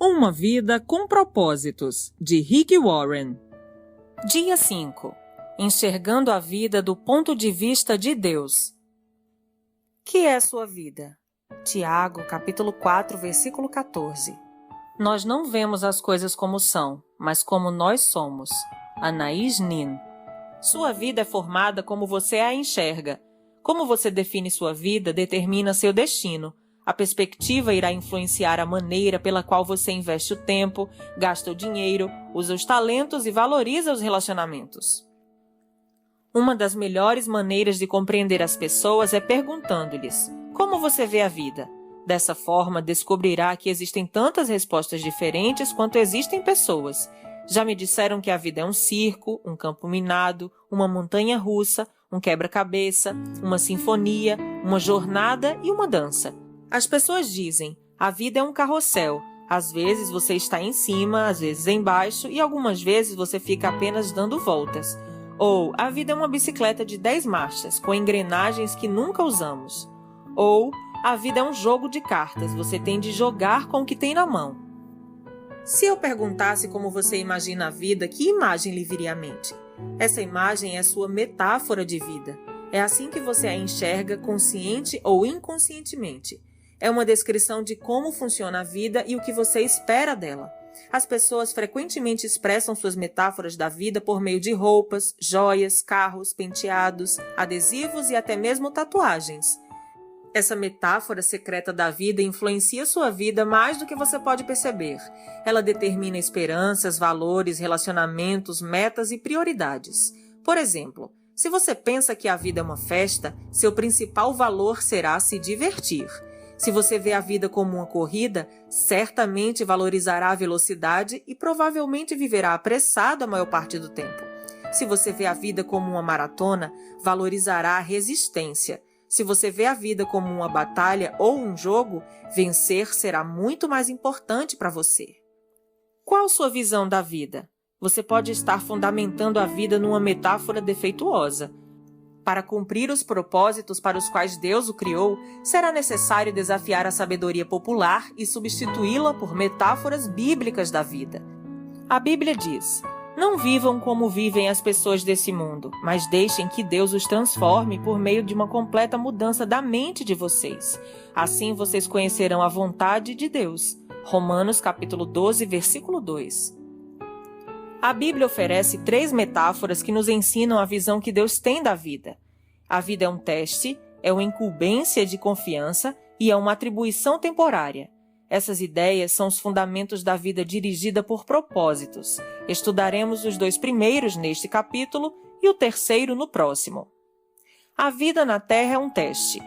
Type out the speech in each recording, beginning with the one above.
Uma vida com propósitos, de Rick Warren. Dia 5. Enxergando a vida do ponto de vista de Deus. Que é sua vida? Tiago, capítulo 4, versículo 14. Nós não vemos as coisas como são, mas como nós somos. Anaïs Nin. Sua vida é formada como você a enxerga. Como você define sua vida determina seu destino. A perspectiva irá influenciar a maneira pela qual você investe o tempo, gasta o dinheiro, usa os talentos e valoriza os relacionamentos. Uma das melhores maneiras de compreender as pessoas é perguntando-lhes: como você vê a vida? Dessa forma, descobrirá que existem tantas respostas diferentes quanto existem pessoas. Já me disseram que a vida é um circo, um campo minado, uma montanha-russa, um quebra-cabeça, uma sinfonia, uma jornada e uma dança. As pessoas dizem: a vida é um carrossel. Às vezes você está em cima, às vezes embaixo e algumas vezes você fica apenas dando voltas. Ou a vida é uma bicicleta de 10 marchas, com engrenagens que nunca usamos. Ou a vida é um jogo de cartas, você tem de jogar com o que tem na mão. Se eu perguntasse como você imagina a vida, que imagem lhe viria à mente? Essa imagem é sua metáfora de vida. É assim que você a enxerga, consciente ou inconscientemente. É uma descrição de como funciona a vida e o que você espera dela. As pessoas frequentemente expressam suas metáforas da vida por meio de roupas, joias, carros, penteados, adesivos e até mesmo tatuagens. Essa metáfora secreta da vida influencia sua vida mais do que você pode perceber. Ela determina esperanças, valores, relacionamentos, metas e prioridades. Por exemplo, se você pensa que a vida é uma festa, seu principal valor será se divertir. Se você vê a vida como uma corrida, certamente valorizará a velocidade e provavelmente viverá apressado a maior parte do tempo. Se você vê a vida como uma maratona, valorizará a resistência. Se você vê a vida como uma batalha ou um jogo, vencer será muito mais importante para você. Qual sua visão da vida? Você pode estar fundamentando a vida numa metáfora defeituosa. Para cumprir os propósitos para os quais Deus o criou, será necessário desafiar a sabedoria popular e substituí-la por metáforas bíblicas da vida. A Bíblia diz: não vivam como vivem as pessoas desse mundo, mas deixem que Deus os transforme por meio de uma completa mudança da mente de vocês. Assim vocês conhecerão a vontade de Deus. Romanos capítulo 12, versículo 2. A Bíblia oferece 3 metáforas que nos ensinam a visão que Deus tem da vida. A vida é um teste, é uma incumbência de confiança e é uma atribuição temporária. Essas ideias são os fundamentos da vida dirigida por propósitos. Estudaremos os 2 primeiros neste capítulo e o terceiro no próximo. A vida na Terra é um teste.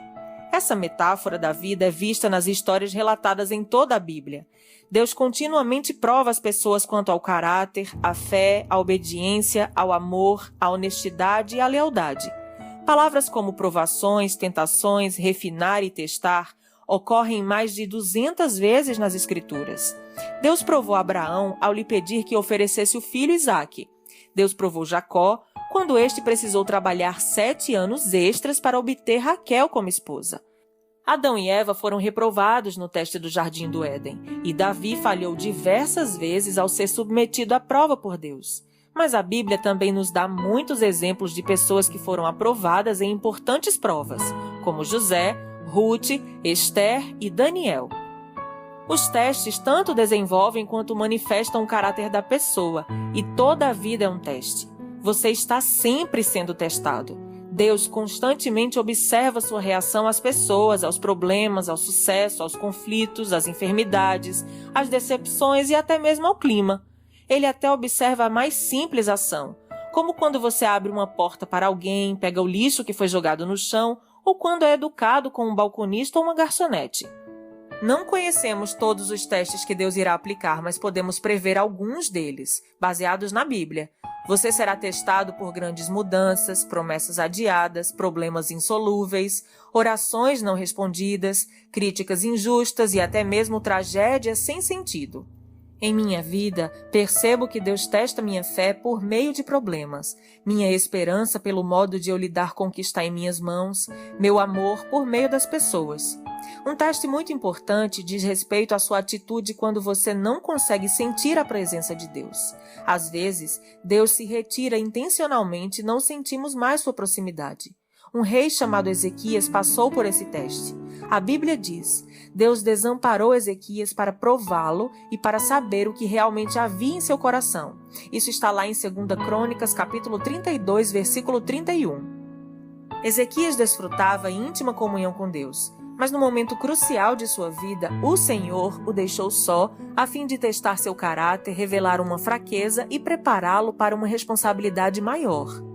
Essa metáfora da vida é vista nas histórias relatadas em toda a Bíblia. Deus continuamente prova as pessoas quanto ao caráter, à fé, à obediência, ao amor, à honestidade e à lealdade. Palavras como provações, tentações, refinar e testar ocorrem mais de 200 vezes nas Escrituras. Deus provou Abraão ao lhe pedir que oferecesse o filho Isaque. Deus provou Jacó quando este precisou trabalhar 7 anos extras para obter Raquel como esposa. Adão e Eva foram reprovados no teste do Jardim do Éden, e Davi falhou diversas vezes ao ser submetido à prova por Deus. Mas a Bíblia também nos dá muitos exemplos de pessoas que foram aprovadas em importantes provas, como José, Ruth, Esther e Daniel. Os testes tanto desenvolvem quanto manifestam o caráter da pessoa, e toda a vida é um teste. Você está sempre sendo testado. Deus constantemente observa sua reação às pessoas, aos problemas, ao sucesso, aos conflitos, às enfermidades, às decepções e até mesmo ao clima. Ele até observa a mais simples ação, como quando você abre uma porta para alguém, pega o lixo que foi jogado no chão, ou quando é educado com um balconista ou uma garçonete. Não conhecemos todos os testes que Deus irá aplicar, mas podemos prever alguns deles, baseados na Bíblia. Você será testado por grandes mudanças, promessas adiadas, problemas insolúveis, orações não respondidas, críticas injustas e até mesmo tragédias sem sentido. Em minha vida, percebo que Deus testa minha fé por meio de problemas, minha esperança pelo modo de eu lidar com o que está em minhas mãos, meu amor por meio das pessoas. Um teste muito importante diz respeito à sua atitude quando você não consegue sentir a presença de Deus. Às vezes, Deus se retira intencionalmente e não sentimos mais sua proximidade. Um rei chamado Ezequias passou por esse teste. A Bíblia diz: Deus desamparou Ezequias para prová-lo e para saber o que realmente havia em seu coração. Isso está lá em 2 Crônicas, capítulo 32, versículo 31. Ezequias desfrutava íntima comunhão com Deus, mas no momento crucial de sua vida, o Senhor o deixou só a fim de testar seu caráter, revelar uma fraqueza e prepará-lo para uma responsabilidade maior.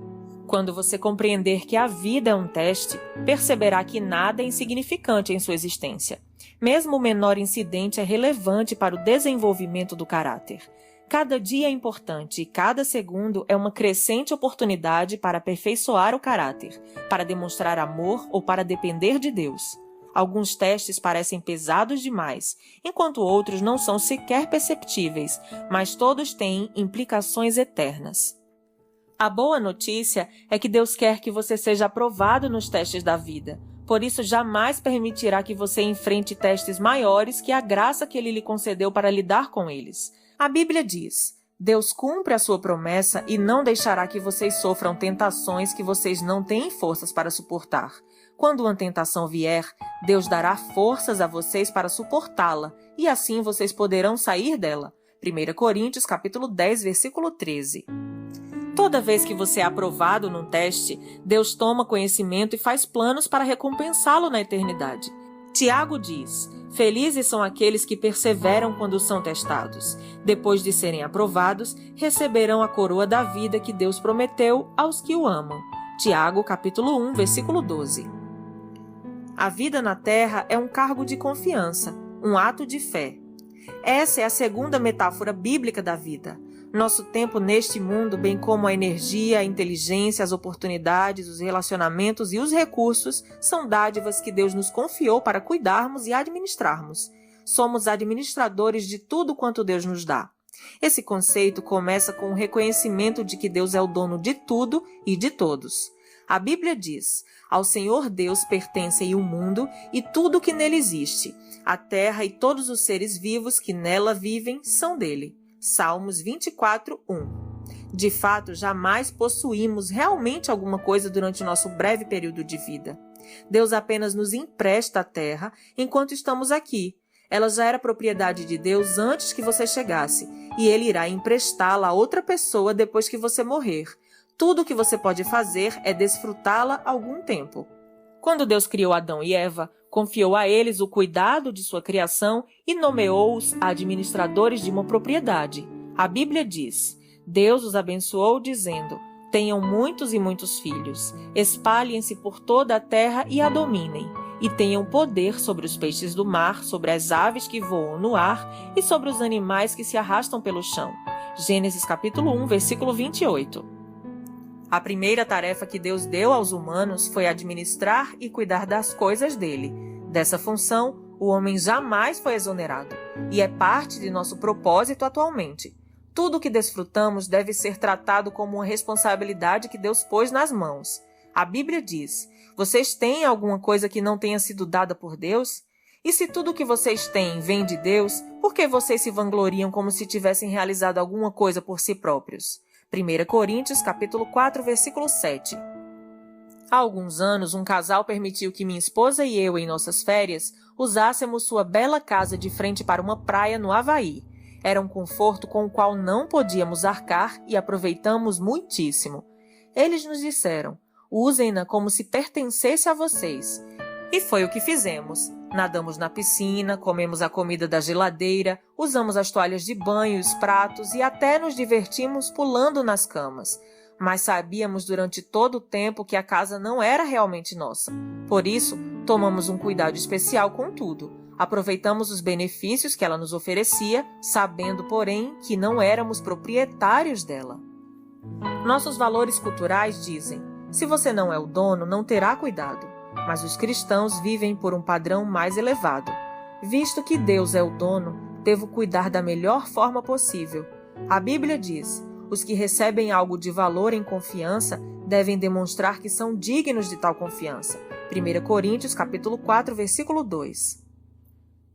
Quando você compreender que a vida é um teste, perceberá que nada é insignificante em sua existência. Mesmo o menor incidente é relevante para o desenvolvimento do caráter. Cada dia é importante e cada segundo é uma crescente oportunidade para aperfeiçoar o caráter, para demonstrar amor ou para depender de Deus. Alguns testes parecem pesados demais, enquanto outros não são sequer perceptíveis, mas todos têm implicações eternas. A boa notícia é que Deus quer que você seja aprovado nos testes da vida. Por isso, jamais permitirá que você enfrente testes maiores que a graça que Ele lhe concedeu para lidar com eles. A Bíblia diz: Deus cumpre a sua promessa e não deixará que vocês sofram tentações que vocês não têm forças para suportar. Quando uma tentação vier, Deus dará forças a vocês para suportá-la, e assim vocês poderão sair dela. 1 Coríntios, capítulo 10, versículo 13. Toda vez que você é aprovado num teste, Deus toma conhecimento e faz planos para recompensá-lo na eternidade. Tiago diz: felizes são aqueles que perseveram quando são testados. Depois de serem aprovados, receberão a coroa da vida que Deus prometeu aos que o amam. Tiago, capítulo 1, versículo 12. A vida na terra é um cargo de confiança, um ato de fé. Essa é a segunda metáfora bíblica da vida. Nosso tempo neste mundo, bem como a energia, a inteligência, as oportunidades, os relacionamentos e os recursos, são dádivas que Deus nos confiou para cuidarmos e administrarmos. Somos administradores de tudo quanto Deus nos dá. Esse conceito começa com o reconhecimento de que Deus é o dono de tudo e de todos. A Bíblia diz: ao Senhor Deus pertencem o mundo e tudo que nele existe. A terra e todos os seres vivos que nela vivem são dele. Salmos 24, 1. De fato, jamais possuímos realmente alguma coisa durante o nosso breve período de vida. Deus apenas nos empresta a terra enquanto estamos aqui. Ela já era propriedade de Deus antes que você chegasse, e Ele irá emprestá-la a outra pessoa depois que você morrer. Tudo o que você pode fazer é desfrutá-la algum tempo. Quando Deus criou Adão e Eva, confiou a eles o cuidado de sua criação e nomeou-os administradores de uma propriedade. A Bíblia diz: Deus os abençoou dizendo: tenham muitos e muitos filhos, espalhem-se por toda a terra e a dominem, e tenham poder sobre os peixes do mar, sobre as aves que voam no ar e sobre os animais que se arrastam pelo chão. Gênesis capítulo 1, versículo 28. A primeira tarefa que Deus deu aos humanos foi administrar e cuidar das coisas dele. Dessa função, o homem jamais foi exonerado, e é parte de nosso propósito atualmente. Tudo o que desfrutamos deve ser tratado como uma responsabilidade que Deus pôs nas mãos. A Bíblia diz: vocês têm alguma coisa que não tenha sido dada por Deus? E se tudo o que vocês têm vem de Deus, por que vocês se vangloriam como se tivessem realizado alguma coisa por si próprios? 1 Coríntios, capítulo 4, versículo 7. Há alguns anos, um casal permitiu que minha esposa e eu, em nossas férias, usássemos sua bela casa de frente para uma praia no Havaí. Era um conforto com o qual não podíamos arcar e aproveitamos muitíssimo. Eles nos disseram: usem-na como se pertencesse a vocês. E foi o que fizemos. Nadamos na piscina, comemos a comida da geladeira, usamos as toalhas de banho, os pratos e até nos divertimos pulando nas camas. Mas sabíamos durante todo o tempo que a casa não era realmente nossa. Por isso, tomamos um cuidado especial com tudo. Aproveitamos os benefícios que ela nos oferecia, sabendo, porém, que não éramos proprietários dela. Nossos valores culturais dizem: se você não é o dono, não terá cuidado. Mas os cristãos vivem por um padrão mais elevado. Visto que Deus é o dono, devo cuidar da melhor forma possível. A Bíblia diz: os que recebem algo de valor em confiança devem demonstrar que são dignos de tal confiança. 1 Coríntios capítulo 4, versículo 2.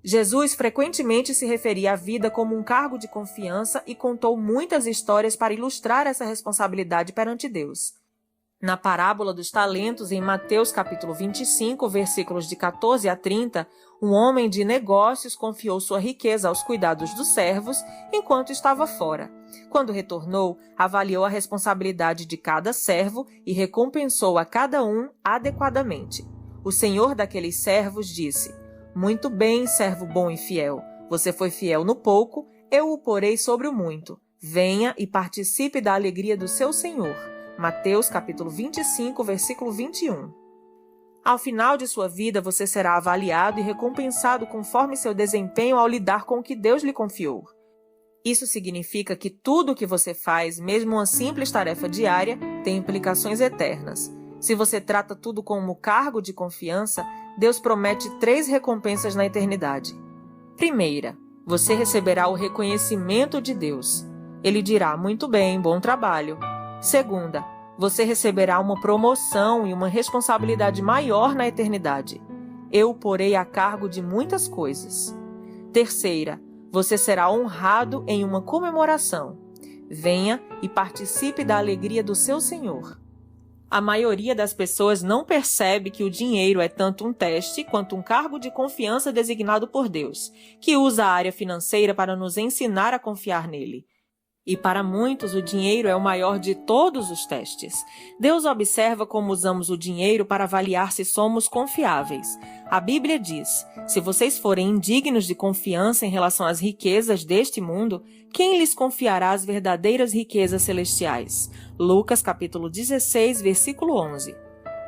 Jesus frequentemente se referia à vida como um cargo de confiança e contou muitas histórias para ilustrar essa responsabilidade perante Deus. Na parábola dos talentos, em Mateus capítulo 25, versículos de 14 a 30, um homem de negócios confiou sua riqueza aos cuidados dos servos enquanto estava fora. Quando retornou, avaliou a responsabilidade de cada servo e recompensou a cada um adequadamente. O senhor daqueles servos disse: "Muito bem, servo bom e fiel. Você foi fiel no pouco, eu o porei sobre o muito. Venha e participe da alegria do seu senhor." Mateus capítulo 25, versículo 21. Ao final de sua vida, você será avaliado e recompensado conforme seu desempenho ao lidar com o que Deus lhe confiou. Isso significa que tudo o que você faz, mesmo uma simples tarefa diária, tem implicações eternas. Se você trata tudo como cargo de confiança, Deus promete 3 recompensas na eternidade. Primeira, você receberá o reconhecimento de Deus. Ele dirá: "Muito bem, bom trabalho." Segunda, você receberá uma promoção e uma responsabilidade maior na eternidade. Eu o porei a cargo de muitas coisas. Terceira, você será honrado em uma comemoração. Venha e participe da alegria do seu Senhor. A maioria das pessoas não percebe que o dinheiro é tanto um teste quanto um cargo de confiança designado por Deus, que usa a área financeira para nos ensinar a confiar nele. E para muitos, o dinheiro é o maior de todos os testes. Deus observa como usamos o dinheiro para avaliar se somos confiáveis. A Bíblia diz: "Se vocês forem indignos de confiança em relação às riquezas deste mundo, quem lhes confiará as verdadeiras riquezas celestiais?" Lucas capítulo 16, versículo 11.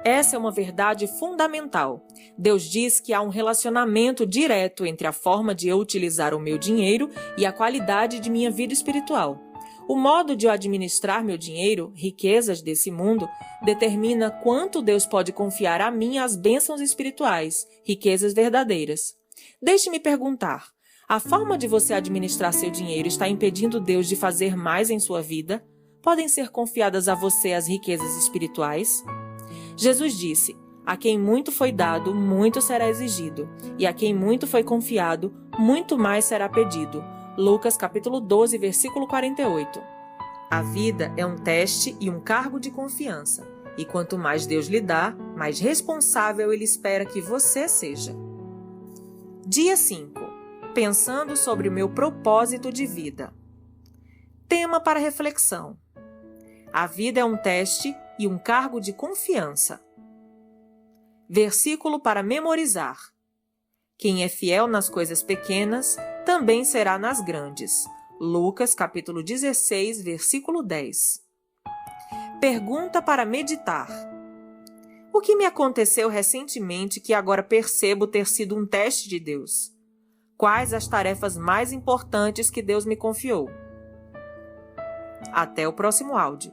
Essa é uma verdade fundamental. Deus diz que há um relacionamento direto entre a forma de eu utilizar o meu dinheiro e a qualidade de minha vida espiritual. O modo de eu administrar meu dinheiro, riquezas desse mundo, determina quanto Deus pode confiar a mim as bênçãos espirituais, riquezas verdadeiras. Deixe-me perguntar: a forma de você administrar seu dinheiro está impedindo Deus de fazer mais em sua vida? Podem ser confiadas a você as riquezas espirituais? Jesus disse: "A quem muito foi dado, muito será exigido, e a quem muito foi confiado, muito mais será pedido." Lucas capítulo 12, versículo 48. A vida é um teste e um cargo de confiança, e quanto mais Deus lhe dá, mais responsável Ele espera que você seja. Dia 5. Pensando sobre o meu propósito de vida. Tema para reflexão: a vida é um teste e um cargo de confiança. Versículo para memorizar: quem é fiel nas coisas pequenas, também será nas grandes. Lucas capítulo 16, versículo 10. Pergunta para meditar: o que me aconteceu recentemente que agora percebo ter sido um teste de Deus? Quais as tarefas mais importantes que Deus me confiou? Até o próximo áudio.